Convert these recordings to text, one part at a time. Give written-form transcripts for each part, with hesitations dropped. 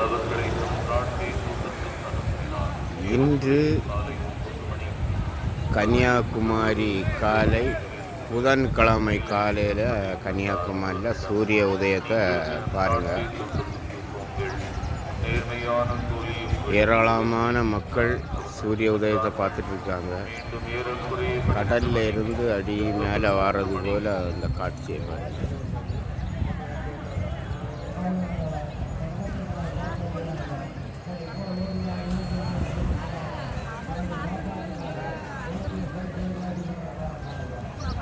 அவர்களை தம் நாட்டை கூட்டத்தில் அனுப்பினார். இன்று காலை 9 மணி கன்னியாகுமரி காலை புதன்கிழமை காலையில் கன்னியாகுமரியில் சூரிய உதயத்தை பாருங்கள். நேர்மையான கூலியும் ஏராளமான மக்கள் சூரிய உதயத்தை பார்த்துட்டு இருக்காங்க. மீண்டும் ஏறக்குறைய கடல்ல இருந்து அடி மேலே வாரது போல் அந்த காட்சியை பாருங்க.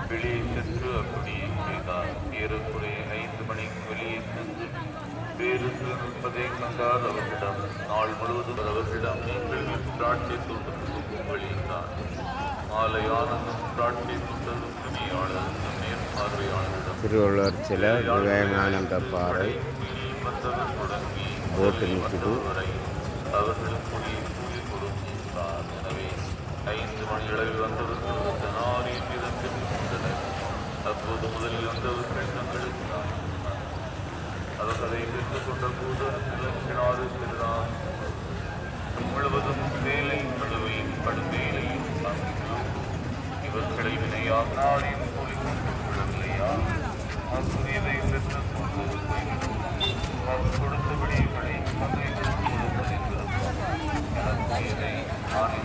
வெளியே சென்று அப்படியே செய்தார். ஏறக்குறைய 5 மணிக்கு வெளியே சென்று பேருந்து நிற்பதை கண்டார். அவர்களிடம் நாள் முழுவதும் அவர்களிடம் நீங்கள் திராட்சை தோட்டத்துக்கு போங்கள் என்றார். மாலை ஆனந்தம் திராட்சை தோட்டத்துக்கு பணியாளர் மேற்பார்வையாளரிடம் திருவள்ளுவர் சில விவேகானந்த பாறை வந்தவர் தொடங்கி போட்டு நிற்குது. வரை அவர்களுக்கு கூலி கொடுத்தார். எனவே 5 மணி அளவில் வந்தவர்கள் அந்த நாரின் மீதம் சென்றுள்ளனர். அப்போது முதலில் வந்தவர்கள் தங்களுக்கு அவர்களை பெற்றுக்கொண்ட போது இலக்கினாறு சென்றார். முழுவதும் வேலை பழுவையும் கடுமையிலையும் சாங்கிகளும் இவர்களை வினையாக நாடின் கூலி கொண்டிருக்கவில்லையா? ஆசிரியரை பெற்று கொண்டு கொடுத்தபடி இவளை தந்தை கொடுப்பது என்பது நான்